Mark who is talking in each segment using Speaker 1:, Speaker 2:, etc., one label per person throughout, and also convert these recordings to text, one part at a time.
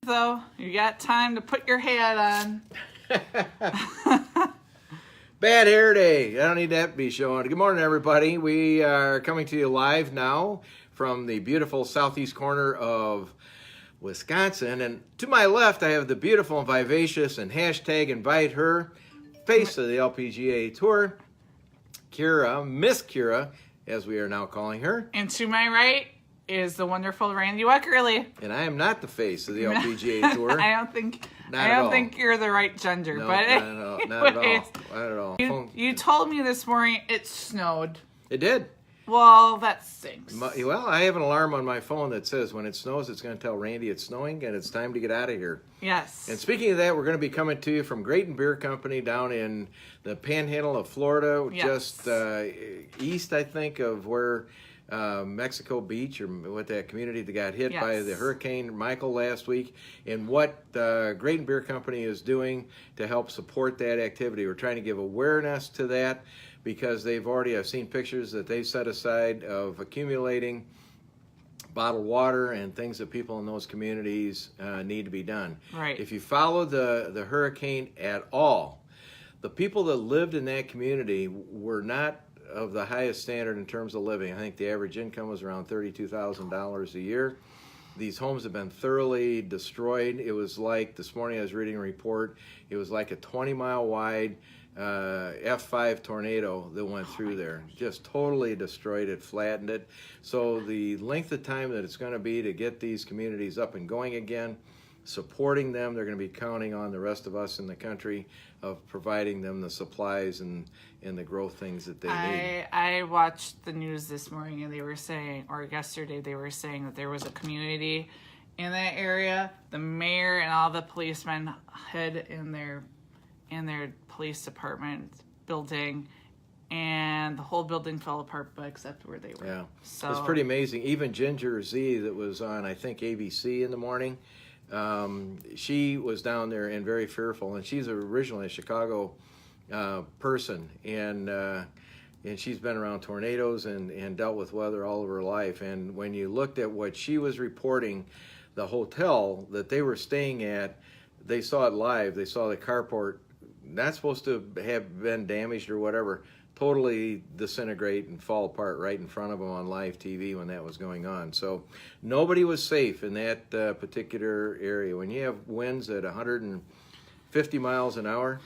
Speaker 1: though. You got time to put your hat on.
Speaker 2: Bad hair day. I don't need that to be showing. Good morning, everybody. We are coming to you live now from the beautiful southeast corner of Wisconsin. And to my left, I have the beautiful and vivacious and hashtag invite her face of the LPGA Tour, Kira, Miss Kira, as we are now calling her.
Speaker 1: And to my right is the wonderful Randy Weckerly.
Speaker 2: And I am not the face of the LPGA Tour.
Speaker 1: I don't think you're the right gender.
Speaker 2: No,
Speaker 1: but
Speaker 2: not at all. Not at all.
Speaker 1: You told me this morning it snowed.
Speaker 2: It did.
Speaker 1: Well, that stinks.
Speaker 2: Well, I have an alarm on my phone that says when it snows, it's going to tell Randy it's snowing and it's time to get out of here.
Speaker 1: Yes.
Speaker 2: And speaking of that, we're going to be coming to you from Grayton Beer Company down in the Panhandle of Florida, just east, I think, of where Mexico Beach, or what that community that got hit by the Hurricane Michael last week, and what Grayton Beer Company is doing to help support that activity. We're trying to give awareness to that because they've already, I've seen pictures that they've set aside of accumulating bottled water and things that people in those communities need to be done.
Speaker 1: Right.
Speaker 2: If you follow the hurricane at all, the people that lived in that community were not of the highest standard in terms of living. I think the average income was around $32,000 a year. These homes have been thoroughly destroyed. It was like, this morning I was reading a report, it was like a 20-mile wide F5 tornado that went through there. Just totally destroyed it, flattened it. So the length of time that it's going to be to get these communities up and going again, supporting them, they're going to be counting on the rest of us in the country of providing them the supplies and the growth things that they need.
Speaker 1: I watched the news this morning and they were saying, or yesterday they were saying that there was a community in that area. The mayor and all the policemen hid in their police department building, and the whole building fell apart, but except where they were.
Speaker 2: Yeah,
Speaker 1: so
Speaker 2: it's pretty amazing. Even Ginger Z, that was on, I think, ABC in the morning, she was down there and very fearful, and she's originally a Chicago person, and she's been around tornadoes and dealt with weather all of her life. And when you looked at what she was reporting, the hotel that they were staying at, they saw it live. They saw the carport, not supposed to have been damaged or whatever, totally disintegrate and fall apart right in front of them on live TV when that was going on. So nobody was safe in that particular area. When you have winds at 150 miles an hour,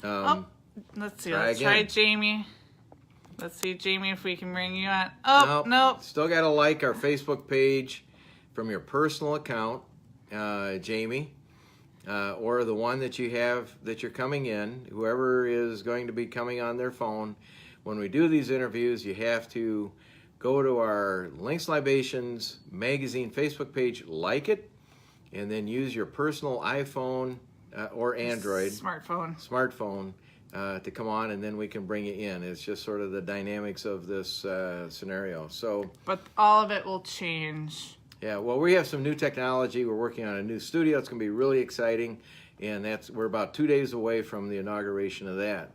Speaker 1: let's see. Let's try Jamie. Let's see, Jamie, if we can bring you on. Nope.
Speaker 2: Still got to like our Facebook page from your personal account, Jamie. Or the one that you have that you're coming in, whoever is going to be coming on their phone. When we do these interviews, you have to go to our Links Libations magazine Facebook page, like it, and then use your personal iPhone or Android smartphone to come on, and then we can bring you in. It's just sort of the dynamics of this scenario.
Speaker 1: But all of it will change.
Speaker 2: Yeah, well, we have some new technology. We're working on a new studio. It's going to be really exciting, and we're about 2 days away from the inauguration of that.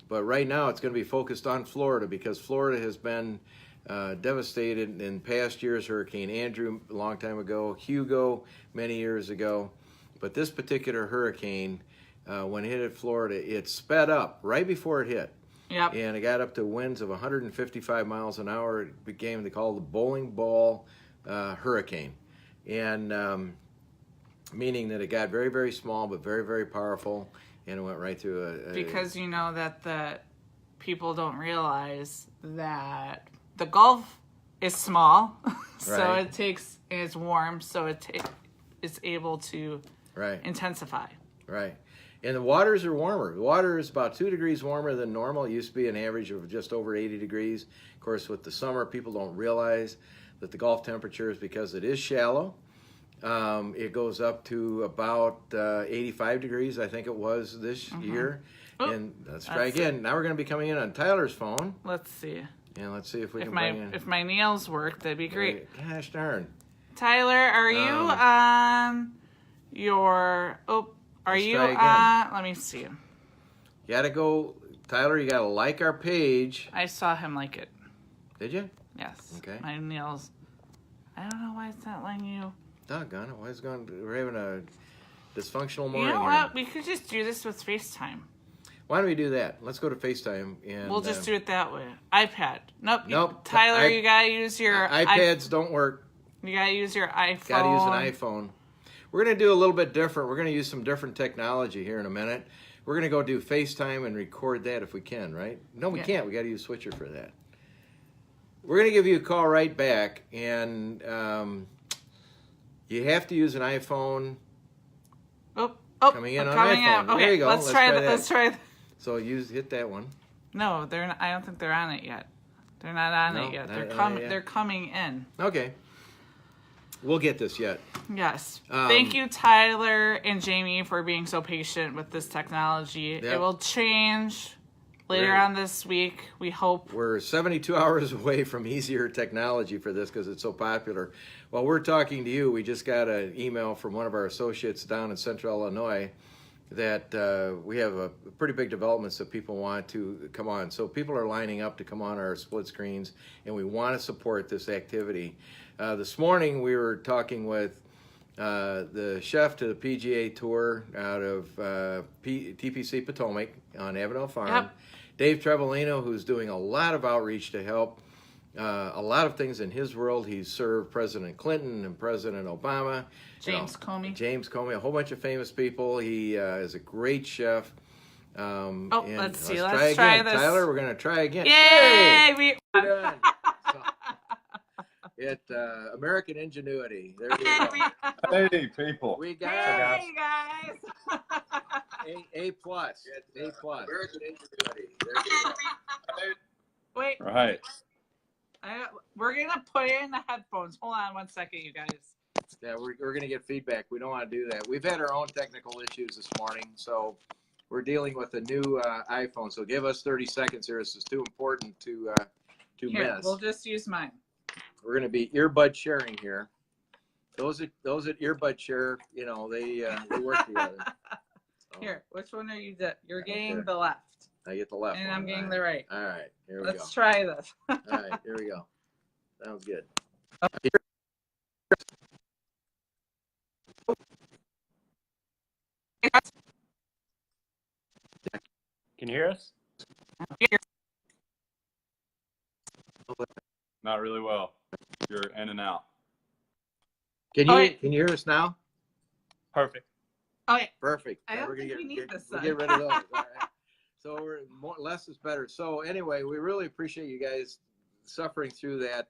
Speaker 2: But right now, it's going to be focused on Florida because Florida has been devastated in past years. Hurricane Andrew a long time ago, Hugo many years ago. But this particular hurricane, when it hit Florida, it sped up right before it hit.
Speaker 1: Yep.
Speaker 2: And it got up to winds of 155 miles an hour. It became called the bowling ball hurricane, and meaning that it got very, very small but very, very powerful, and it went right through
Speaker 1: because you know that the people don't realize that the Gulf is small, so it's warm, so it's able to intensify.
Speaker 2: Right. And the waters are warmer. The water is about 2 degrees warmer than normal. It used to be an average of just over 80 degrees. Of course, with the summer, people don't realize that the Gulf temperature is because it is shallow. It goes up to about 85 degrees, I think it was this year. And let's try again. Now we're going to be coming in on Tyler's phone.
Speaker 1: Let's see.
Speaker 2: And let's see if we can bring in.
Speaker 1: If my nails work, that'd be great.
Speaker 2: Gosh darn.
Speaker 1: Tyler, are you on your... Are you on... Let me see.
Speaker 2: You got to go... Tyler, you got to like our page.
Speaker 1: I saw him like it.
Speaker 2: Did you?
Speaker 1: Yes.
Speaker 2: Okay.
Speaker 1: My nails. I don't know why it's not letting you.
Speaker 2: doggone it, we're having a dysfunctional morning
Speaker 1: You know
Speaker 2: here.
Speaker 1: what? We could just do this with FaceTime.
Speaker 2: Why don't we do that? Let's go to FaceTime and
Speaker 1: We'll just do it that way. iPad. Nope.
Speaker 2: Nope.
Speaker 1: Tyler, you gotta use your
Speaker 2: iPads don't work.
Speaker 1: You gotta use your iPhone.
Speaker 2: Gotta use an iPhone. We're gonna do a little bit different. We're gonna use some different technology here in a minute. We're gonna go do FaceTime and record that if we can, right? No, we can't. We gotta use Switcher for that. We're gonna give you a call right back, and you have to use an iPhone. Coming in on iPhone.
Speaker 1: Okay,
Speaker 2: there you go.
Speaker 1: Let's try that. Let's try that.
Speaker 2: So hit that one.
Speaker 1: No, they're not, I don't think they're on it yet. They're not on it yet. They're coming in.
Speaker 2: Okay. We'll get this yet.
Speaker 1: Yes. Thank you, Tyler and Jamie, for being so patient with this technology. Yep. It will change later on this week, we hope.
Speaker 2: We're 72 hours away from easier technology for this because it's so popular. While we're talking to you, we just got an email from one of our associates down in Central Illinois that we have a pretty big developments that people want to come on. So people are lining up to come on our split screens, and we want to support this activity. This morning we were talking with the chef to the PGA Tour out of TPC Potomac on Avenel Farm. Yep. Dave Trevolino, who's doing a lot of outreach to help a lot of things in his world. He's served President Clinton and President Obama.
Speaker 1: James
Speaker 2: Comey, a whole bunch of famous people. He is a great chef.
Speaker 1: Let's see. Let's try this.
Speaker 2: Tyler, we're going to try again.
Speaker 1: Yay!
Speaker 2: Hey! American Ingenuity. There we go.
Speaker 3: Hey, people.
Speaker 2: We got
Speaker 1: Hey, guys.
Speaker 2: A plus. A plus. American Ingenuity. There we go.
Speaker 1: Wait.
Speaker 3: Right.
Speaker 1: We're going to put it in the headphones. Hold on 1 second, you guys.
Speaker 2: Yeah, we're going to get feedback. We don't want to do that. We've had our own technical issues this morning, so we're dealing with a new iPhone. So give us 30 seconds here. This is too important to miss.
Speaker 1: We'll just use mine.
Speaker 2: We're going to be earbud sharing here. Those that earbud share, you know, they work together. So,
Speaker 1: here, which one are you? You're getting the left.
Speaker 2: I get the left.
Speaker 1: And
Speaker 2: one.
Speaker 1: I'm getting the right.
Speaker 2: All right, here we go.
Speaker 1: Let's try this.
Speaker 2: All right, here we go. Sounds good.
Speaker 4: Can you hear us?
Speaker 3: Not really well. You're in and out.
Speaker 2: Can you hear us now?
Speaker 4: Perfect.
Speaker 1: Okay.
Speaker 2: Perfect.
Speaker 1: I don't think we need this
Speaker 2: We'll
Speaker 1: side.
Speaker 2: get rid of those. All right. So less is better. So anyway, we really appreciate you guys suffering through that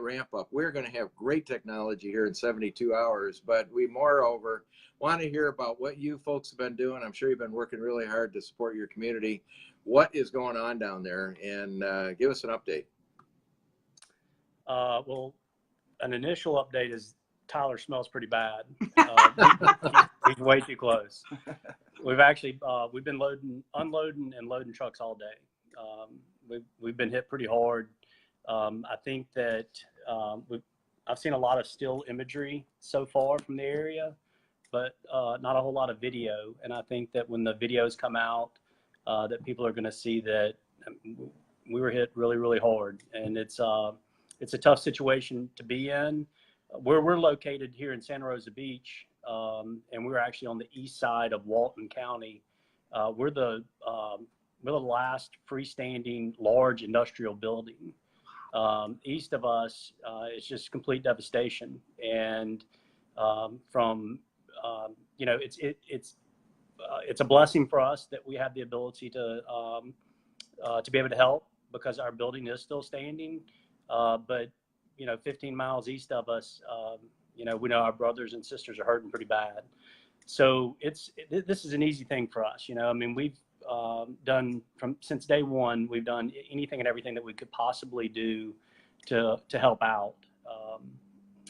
Speaker 2: ramp up. We're going to have great technology here in 72 hours, but we moreover want to hear about what you folks have been doing. I'm sure you've been working really hard to support your community. What is going on down there? And give us an update.
Speaker 4: Well, an initial update is Tyler smells pretty bad. He's way too close. We've actually we've been unloading and loading trucks all day. We've been hit pretty hard. I think that I've seen a lot of still imagery so far from the area, but not a whole lot of video. And I think that when the videos come out, that people are going to see that we were hit really, really hard. And it's a tough situation to be in. Where we're located here in Santa Rosa Beach, and we're actually on the east side of Walton County. We're the last freestanding large industrial building. East of us, it's just complete devastation. And it's a blessing for us that we have the ability to be able to help because our building is still standing. But 15 miles east of us, we know our brothers and sisters are hurting pretty bad. So this is an easy thing for us. We've done since day one, we've done anything and everything that we could possibly do to help out.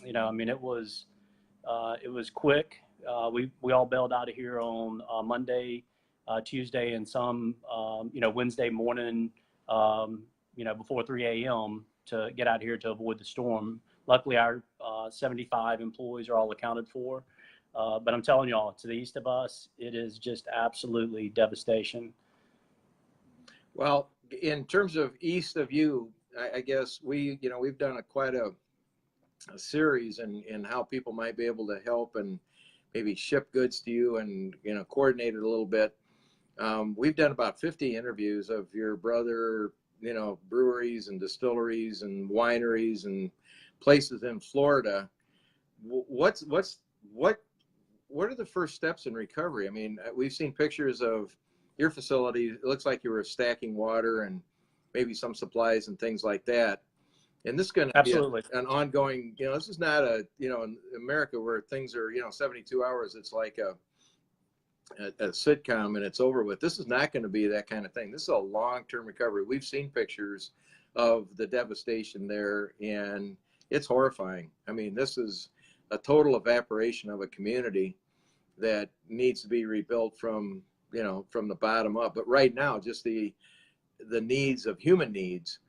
Speaker 4: It was quick. We all bailed out of here on Monday, Tuesday, and some, Wednesday morning, before 3 a.m. to get out here to avoid the storm. Luckily, our 75 employees are all accounted for. But I'm telling y'all, to the east of us, it is just absolutely devastation.
Speaker 2: Well, in terms of east of you, I guess we've done quite a a series and how people might be able to help and maybe ship goods to you and, you know, coordinate it a little bit. We've done about 50 interviews of your brother, you know, breweries and distilleries and wineries and places in Florida. What are the first steps in recovery? I mean, we've seen pictures of your facility. It looks like you were stacking water and maybe some supplies and things like that. And this is going to be an ongoing, you know, this is not a, you know, in America where things are, you know, 72 hours. It's like a sitcom and it's over with. This is not going to be that kind of thing. This is a long-term recovery. We've seen pictures of the devastation there, and it's horrifying. I mean, this is a total evaporation of a community that needs to be rebuilt from, you know, from the bottom up. But right now, just the needs of human needs.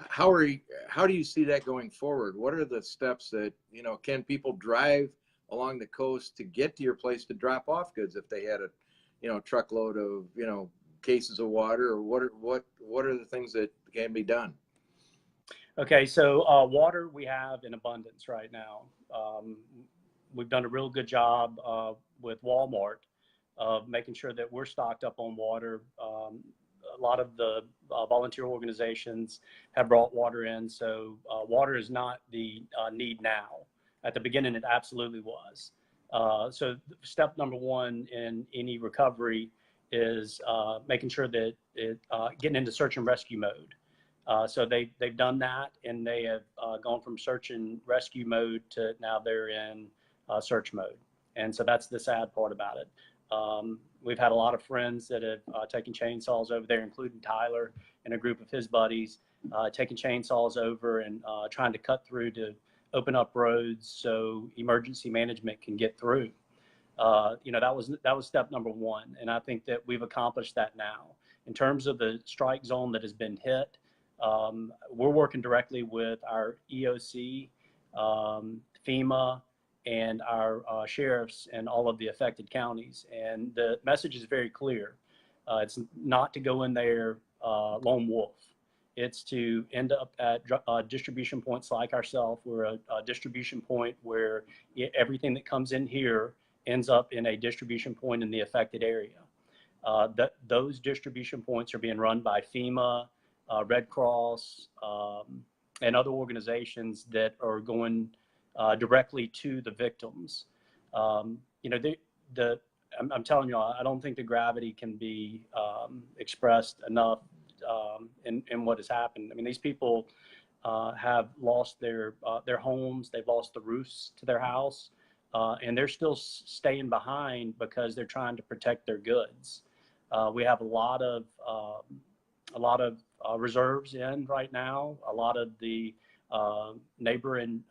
Speaker 2: How do you see that going forward? What are the steps that, you know, can people drive along the coast to get to your place to drop off goods if they had a, you know, truckload of, you know, cases of water, or what are the things that can be done?
Speaker 4: Okay, so water we have in abundance right now. We've done a real good job with Walmart of making sure that we're stocked up on water. A lot of the volunteer organizations have brought water in, so water is not the need now. At the beginning, it absolutely was. So step number one in any recovery is making sure that getting into search and rescue mode. So they've done that, and they have gone from search and rescue mode to now they're in search mode. And so that's the sad part about it. We've had a lot of friends that have taken chainsaws over there, including Tyler and a group of his buddies, taking chainsaws over and trying to cut through to open up roads so emergency management can get through. You know, that was step number one, and I think that we've accomplished that now. In terms of the strike zone that has been hit, we're working directly with our EOC, FEMA, and our sheriffs in all of the affected counties. And the message is very clear. It's not to go in there lone wolf. It's to end up at distribution points like ourselves. We're a distribution point where everything that comes in here ends up in a distribution point in the affected area. Those distribution points are being run by FEMA, Red Cross, and other organizations that are going directly to the victims. You know, I'm telling you, I don't think the gravity can be expressed enough in what has happened. I mean, these people have lost their homes, they've lost the roofs to their house, and they're still staying behind because they're trying to protect their goods. We have a lot of reserves in right now. A lot of the neighboring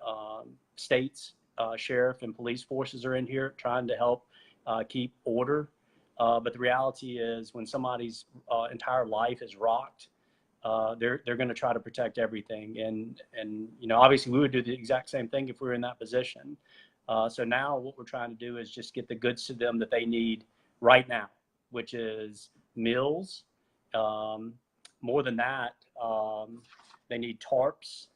Speaker 4: states, sheriff and police forces are in here trying to help keep order. But the reality is, when somebody's entire life is rocked, they're going to try to protect everything. And you know, obviously, we would do the exact same thing if we were in that position. So now, what we're trying to do is just get the goods to them that they need right now, which is meals. More than that, they need tarps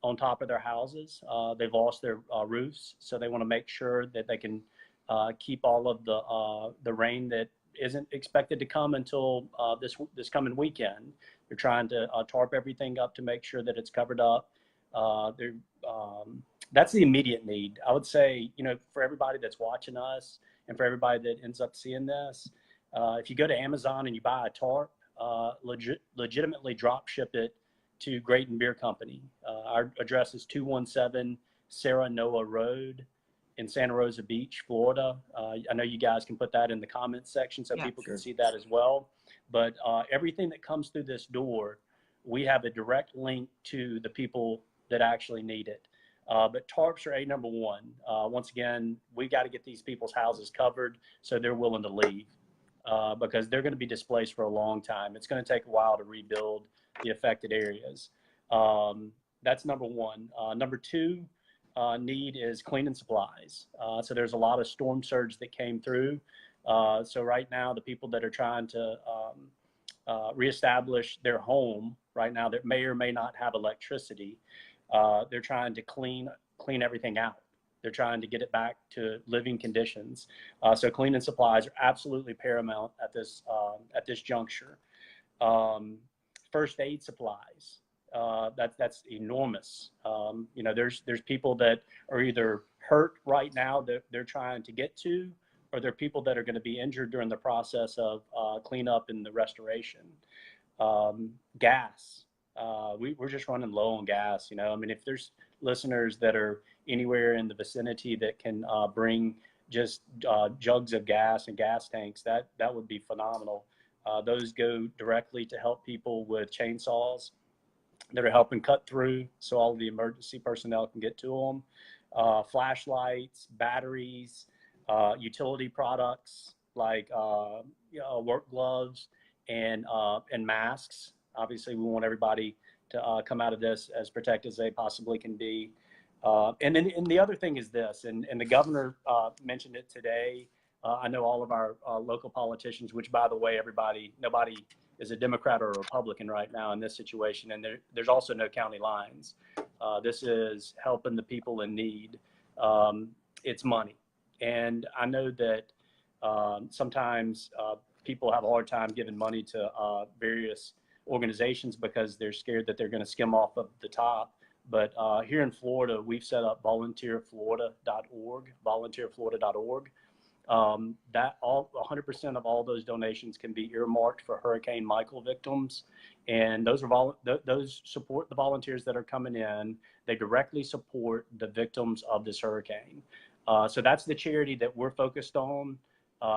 Speaker 4: on top of their houses. They've lost their roofs, so they want to make sure that they can keep all of the rain that isn't expected to come until this coming weekend. They're trying to tarp everything up to make sure that it's covered up. That's the immediate need. I would say, you know, for everybody that's watching us and for everybody that ends up seeing this, if you go to Amazon and you buy a tarp, legitimately drop ship it to Grayton Beer Company. Our address is 217 Sarah Noah Road in Santa Rosa Beach, Florida. I know you guys can put that in the comments section so people can see that as well. But everything that comes through this door, we have a direct link to the people that actually need it. But tarps are number one. Once again, we got to get these people's houses covered so they're willing to leave, because they're going to be displaced for a long time. It's going to take a while to rebuild the affected areas. That's number one. Number two need is cleaning supplies. So there's a lot of storm surge that came through. So right now, the people that are trying to reestablish their home right now that may or may not have electricity, they're trying to clean clean everything out. They're trying to get it back to living conditions. So cleaning supplies are absolutely paramount at this juncture. First aid supplies, that's enormous. There's people that are either hurt right now that they're trying to get to, or there are people that are going to be injured during the process of cleanup and the restoration. Gas, we're just running low on gas. If there's listeners that are anywhere in the vicinity that can bring just jugs of gas and gas tanks, that would be phenomenal. Those go directly to help people with chainsaws that are helping cut through so all of the emergency personnel can get to them. Flashlights, batteries, utility products like work gloves and masks. Obviously, we want everybody to come out of this as protected as they possibly can be. And the other thing is this, and the governor mentioned it today. I know all of our local politicians, which, by the way, nobody is a Democrat or a Republican right now in this situation, and there's also no county lines. This is helping the people in need. It's money. And I know that sometimes people have a hard time giving money to various organizations because they're scared that they're going to skim off of the top. But here in Florida, we've set up volunteerflorida.org. That 100% of all those donations can be earmarked for Hurricane Michael victims, and those support the volunteers that are coming in. They directly support the victims of this hurricane. So that's the charity that we're focused on.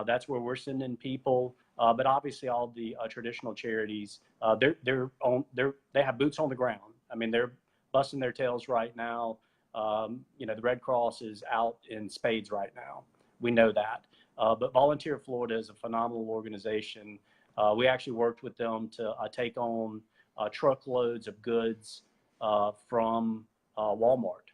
Speaker 4: That's where we're sending people. But obviously, all the traditional charities, they have boots on the ground. They're busting their tails right now. The Red Cross is out in spades right now. We know that. But Volunteer Florida is a phenomenal organization. We actually worked with them to take on truckloads of goods from Walmart.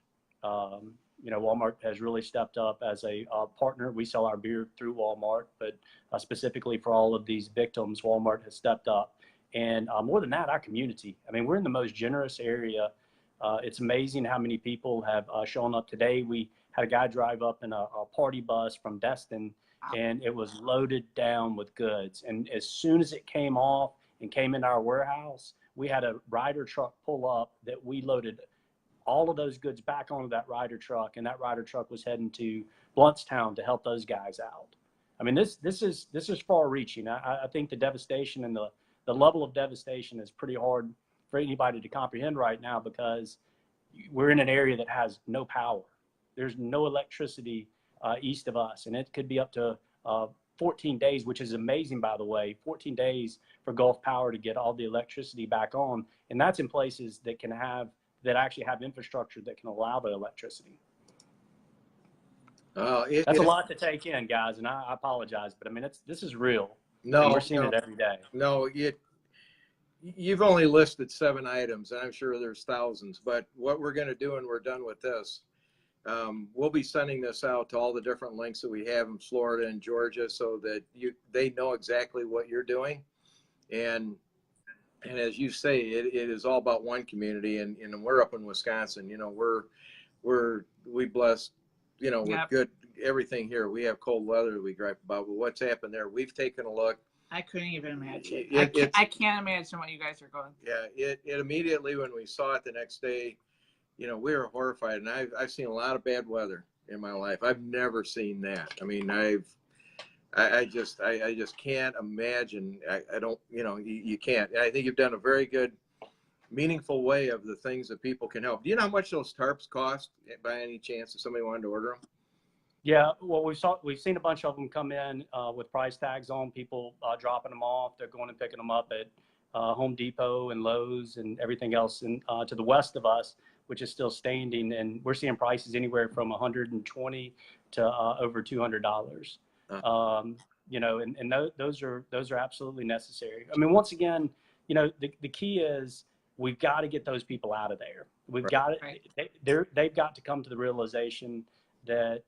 Speaker 4: Walmart has really stepped up as a partner. We sell our beer through Walmart, but specifically for all of these victims, Walmart has stepped up. And more than that, our community. We're in the most generous area. It's amazing how many people have shown up today. We had a guy drive up in a party bus from Destin, and it was loaded down with goods. And as soon as it came off and came in our warehouse, we had a Ryder truck pull up that we loaded all of those goods back onto that Ryder truck, and that Ryder truck was heading to Bluntstown to help those guys out. This is far-reaching. I think the devastation and the level of devastation is pretty hard for anybody to comprehend right now, because we're in an area that has no power. There's no electricity east of us, and it could be up to 14 days, which is amazing, by the way, 14 days for Gulf Power to get all the electricity back on. And that's in places that actually have infrastructure that can allow the electricity. That's a lot to take in, guys, and I apologize, but this is real.
Speaker 2: No,
Speaker 4: and we're seeing it every day.
Speaker 2: No, you've only listed 7 items, and I'm sure there's thousands. But what we're going to do, and we're done with this, we'll be sending this out to all the different links that we have in Florida and Georgia, so that they know exactly what you're doing. And as you say, it is all about one community, and we're up in Wisconsin. We blessed, with good everything here. We have cold weather that we gripe about, but what's happened there, we've taken a look.
Speaker 1: I couldn't even imagine. I can't imagine what you guys are going through.
Speaker 2: Yeah, it immediately, when we saw it the next day, we were horrified. And I've seen a lot of bad weather in my life. I've never seen that. I just can't imagine. I don't, you can't. I think you've done a very good, meaningful way of the things that people can help. Do you know how much those tarps cost, by any chance, if somebody wanted to order them?
Speaker 4: Yeah, well, we've seen a bunch of them come in with price tags on, people dropping them off. They're going and picking them up at Home Depot and Lowe's and everything else to the west of us, which is still standing. And we're seeing prices anywhere from $120 to over $200. Those are absolutely necessary. Once again, the key is we've got to get those people out of there. We've got to, they've got to come to the realization that,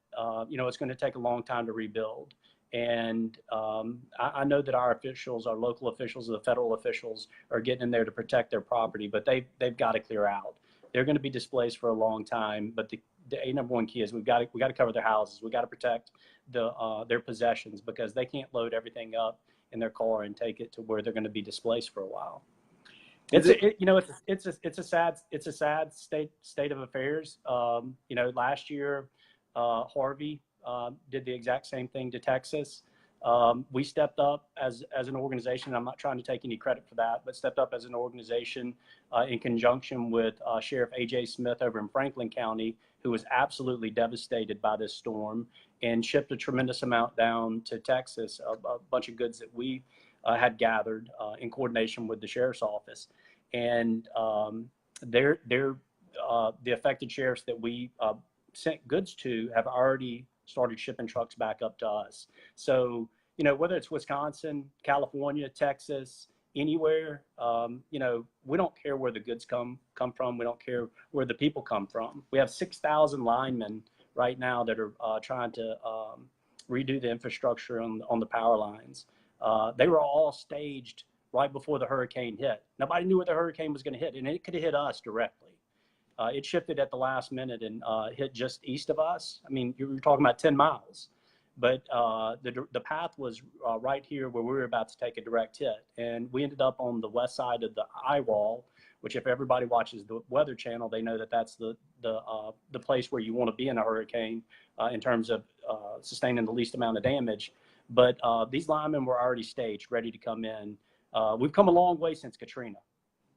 Speaker 4: it's going to take a long time to rebuild. And I know that our officials, our local officials, the federal officials are getting in there to protect their property, but they've got to clear out. They're going to be displaced for a long time, but number one key is we got to cover their houses. We got to protect their possessions, because they can't load everything up in their car and take it to where they're going to be displaced for a while. It's a sad state of affairs. Last year, Harvey did the exact same thing to Texas. We stepped up as an organization. I'm not trying to take any credit for that, but stepped up as an organization in conjunction with Sheriff A.J. Smith over in Franklin County, who was absolutely devastated by this storm, and shipped a tremendous amount down to Texas, a bunch of goods that we had gathered in coordination with the sheriff's office. And the affected sheriffs that we sent goods to have already started shipping trucks back up to us. So, whether it's Wisconsin, California, Texas, anywhere, we don't care where the goods come from. We don't care where the people come from. We have 6,000 linemen right now that are trying to redo the infrastructure on the power lines. They were all staged right before the hurricane hit. Nobody knew where the hurricane was going to hit, and it could have hit us directly. It shifted at the last minute and hit just east of us. I mean, you were talking about 10 miles, but the path was right here where we were about to take a direct hit. And we ended up on the west side of the eye wall, which if everybody watches the Weather Channel, they know that that's the place where you want to be in a hurricane in terms of sustaining the least amount of damage. But these linemen were already staged, ready to come in. We've come a long way since Katrina.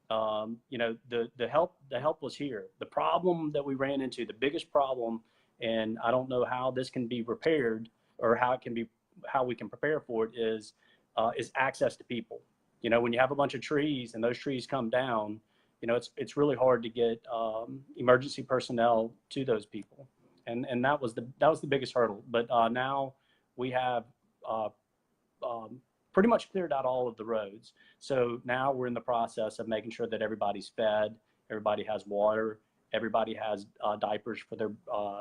Speaker 4: The help was here. The problem that we ran into, the biggest problem, and I don't know how this can be repaired or how we can prepare for it, is access to people. When you have a bunch of trees and those trees come down, it's really hard to get emergency personnel to those people, and that was the biggest hurdle. But now we have pretty much cleared out all of the roads. So now we're in the process of making sure that everybody's fed, everybody has water, everybody has diapers for their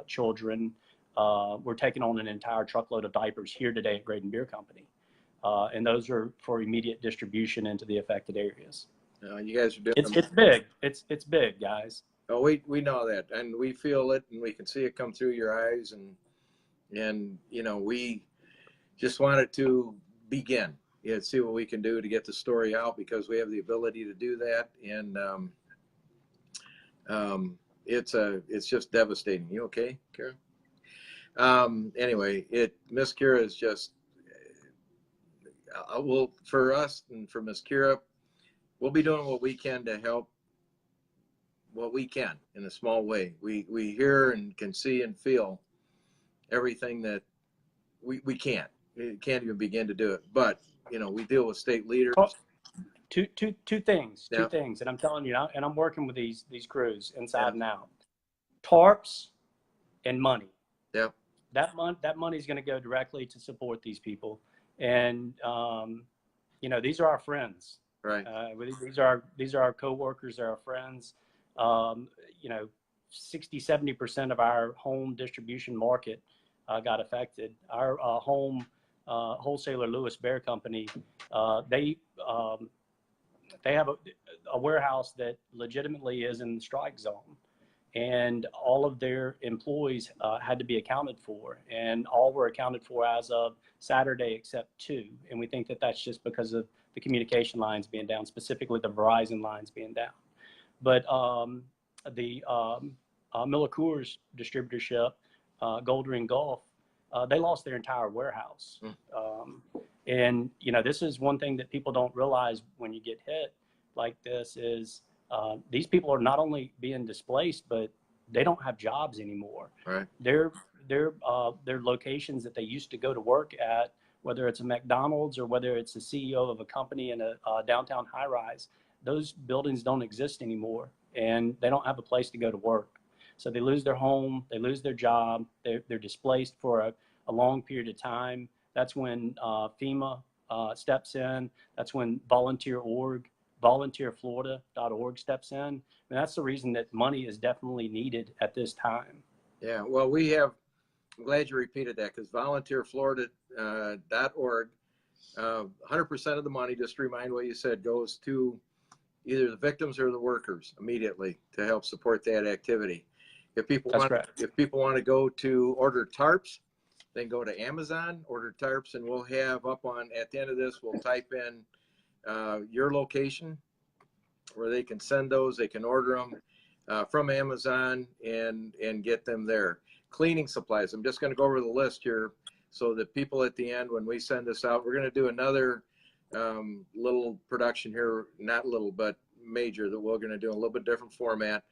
Speaker 4: children. We're taking on an entire truckload of diapers here today at Grayton Beer Company. And those are for immediate distribution into the affected areas.
Speaker 2: You guys are doing
Speaker 4: it's big. It's big, guys.
Speaker 2: Oh, we know that, and we feel it, and we can see it come through your eyes, and we just wanted to begin. See what we can do to get the story out, because we have the ability to do that, and it's just devastating. You okay, Kara? Anyway, Miss Kira is just for us and for Miss Kira, we'll be doing what we can to help. What we can in a small way. We hear and can see and feel everything that we can't. We can't even begin to do it, but we deal with state leaders.
Speaker 4: Two things, and I'm telling you, and I'm working with these crews inside and out. Tarps and money.
Speaker 2: Yeah.
Speaker 4: That money is going to go directly to support these people, and these are our friends.
Speaker 2: Right.
Speaker 4: These are our coworkers. They're our friends. 60-70% of our home distribution market got affected. Our home wholesaler, Lewis Bear Company, they have a warehouse that legitimately is in the strike zone, and all of their employees had to be accounted for, and all were accounted for as of Saturday except 2. And we think that that's just because of the communication lines being down, specifically the Verizon lines being down. But the Miller Coors distributorship, Goldring Gulf, they lost their entire warehouse. And this is one thing that people don't realize when you get hit like this is these people are not only being displaced, but they don't have jobs anymore.
Speaker 2: Right.
Speaker 4: Their locations that they used to go to work at, whether it's a McDonald's or whether it's the CEO of a company in a downtown high rise, those buildings don't exist anymore, and they don't have a place to go to work. So they lose their home, they lose their job, they're displaced for a long period of time. That's when FEMA steps in. That's when volunteerflorida.org steps in. And that's the reason that money is definitely needed at this time.
Speaker 2: Yeah, well, I'm glad you repeated that, because volunteerflorida.org, 100% of the money, just to remind what you said, goes to either the victims or the workers immediately to help support that activity. If people
Speaker 4: That's
Speaker 2: want,
Speaker 4: correct.
Speaker 2: if people want to go to order tarps, then go to Amazon, order tarps, and we'll have up on, at the end of this, we'll type in your location where they can send those, they can order them from Amazon and get them there. Cleaning supplies, I'm just going to go over the list here so that people at the end, when we send this out, we're going to do another little production here, not little, but major, that we're going to do a little bit different format.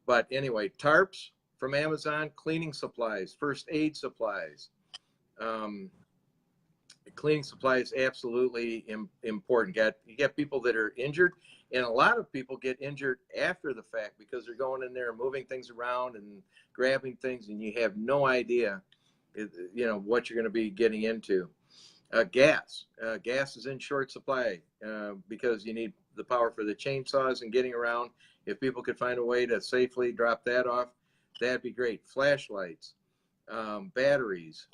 Speaker 2: But anyway, tarps from Amazon, cleaning supplies, first aid supplies. Cleaning supplies, absolutely important. You got people that are injured, and a lot of people get injured after the fact because they're going in there and moving things around and grabbing things, and you have no idea, what you're going to be getting into. Gas is in short supply because you need the power for the chainsaws and getting around. If people could find a way to safely drop that off, that'd be great. Flashlights, batteries,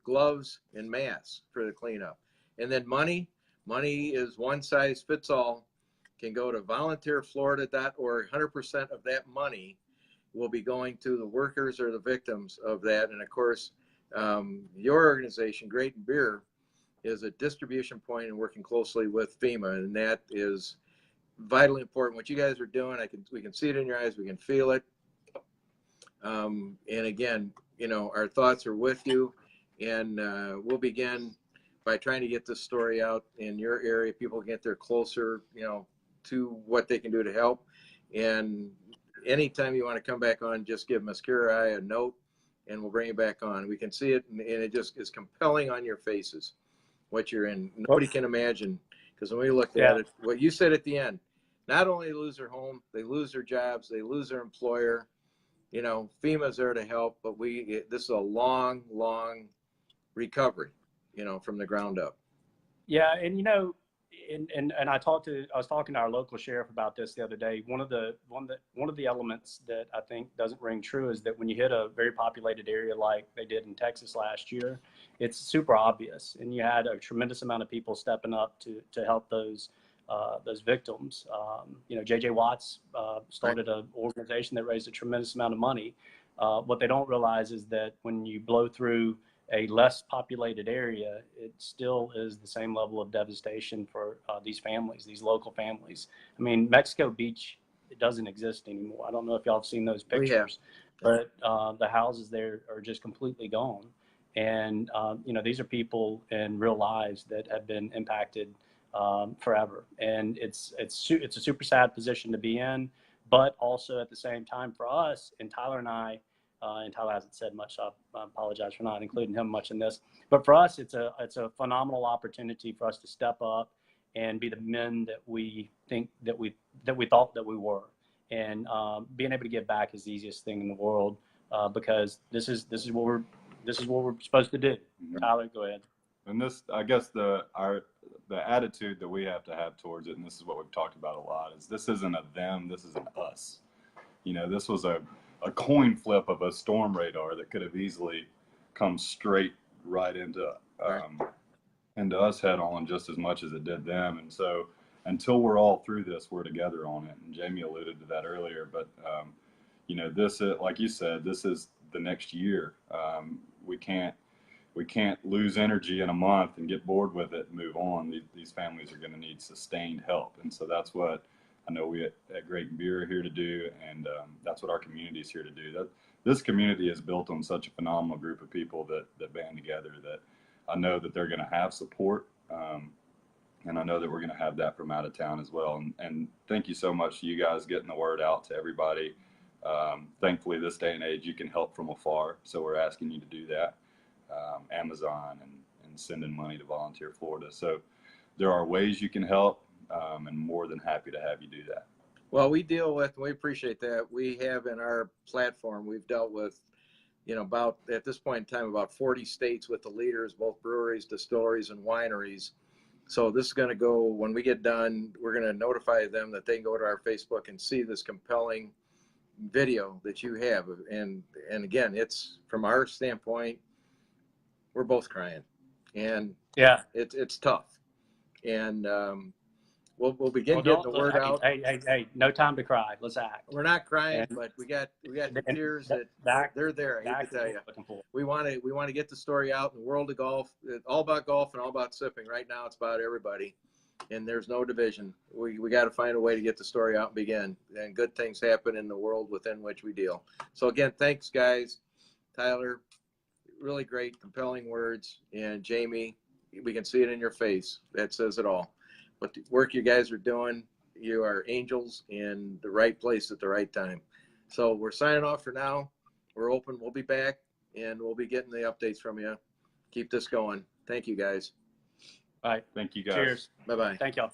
Speaker 2: gloves, and masks for the cleanup. And then money is one size fits all. Can go to volunteerflorida.org. 100% of that money will be going to the workers or the victims of that. And of course, your organization, Grayton Beer, is a distribution point and working closely with FEMA, and that is vitally important. What you guys are doing, we can see it in your eyes, we can feel it. And again, our thoughts are with you, and we'll begin by trying to get this story out in your area. People get there closer, to what they can do to help. And anytime you want to come back on, just give Mascara and I a note, and we'll bring you back on. We can see it, and it just is compelling on your faces what you're in. Nobody can imagine, because when we looked at it, what you said at the end, not only lose their home, they lose their jobs, they lose their employer. FEMA's there to help, but this is a long recovery, from the ground up.
Speaker 4: Yeah, and I was talking to our local sheriff about this the other day. One of the elements that I think doesn't ring true is that when you hit a very populated area like they did in Texas last year, it's super obvious, and you had a tremendous amount of people stepping up to help those victims. J.J. Watts started an organization that raised a tremendous amount of money. What they don't realize is that when you blow through a less populated area, it still is the same level of devastation for these families, these local families. I mean, Mexico Beach, it doesn't exist anymore. I don't know if y'all have seen those pictures, but the houses there are just completely gone. And, these are people in real lives that have been impacted forever. And it's a super sad position to be in, but also at the same time for us, and Tyler and I, and Tyler hasn't said much, so I apologize for not including him much in this. But for us, it's a phenomenal opportunity for us to step up and be the men that we think that we thought that we were. And being able to give back is the easiest thing in the world because this is what we're supposed to do. Tyler, go ahead.
Speaker 3: And this, I guess, the attitude that we have to have towards it, and this is what we've talked about a lot, is this isn't a them, this is an us. This was a coin flip of a storm radar that could have easily come straight right into us head on just as much as it did them. And so until we're all through this, we're together on it. And Jamie alluded to that earlier, but this is, like you said, this is the next year. We can't lose energy in a month and get bored with it and move on. These families are going to need sustained help. And so that's what I know we at Grayton Beer are here to do, and that's what our community is here to do. This community is built on such a phenomenal group of people that band together that I know that they're going to have support, and I know that we're going to have that from out of town as well. And thank you so much to you guys getting the word out to everybody. Thankfully, this day and age, you can help from afar, so we're asking you to do that. Amazon and sending money to Volunteer Florida. So there are ways you can help. And more than happy to have you do that.
Speaker 2: Well, we appreciate that. We have in our platform, we've dealt with, about, at this point in time, about 40 states with the leaders, both breweries, distilleries, and wineries. So this is going to go, when we get done, we're going to notify them that they can go to our Facebook and see this compelling video that you have. And again, it's, from our standpoint, we're both crying. And
Speaker 4: yeah,
Speaker 2: it's tough. And we'll begin
Speaker 4: Well,
Speaker 2: getting the word out.
Speaker 4: Hey, no time to cry. Let's act.
Speaker 2: We're not crying,
Speaker 4: And-
Speaker 2: but we got the
Speaker 4: and
Speaker 2: tears
Speaker 4: the
Speaker 2: that
Speaker 4: act-
Speaker 2: they're there. I
Speaker 4: the
Speaker 2: hate
Speaker 4: act
Speaker 2: to
Speaker 4: is
Speaker 2: tell
Speaker 4: what
Speaker 2: you.
Speaker 4: we're looking for.
Speaker 2: We want to get the story out in the world of golf. It's all about golf and all about sipping. Right now, it's about everybody, and there's no division. We got to find a way to get the story out and begin. And good things happen in the world within which we deal. So again, thanks, guys. Tyler, really great, compelling words, and Jamie, we can see it in your face. That says it all. But the work you guys are doing, you are angels in the right place at the right time. So we're signing off for now. We're open. We'll be back, and we'll be getting the updates from you. Keep this going. Thank you, guys.
Speaker 4: All right.
Speaker 3: Thank you guys.
Speaker 4: Cheers.
Speaker 2: Bye-bye.
Speaker 4: Thank y'all.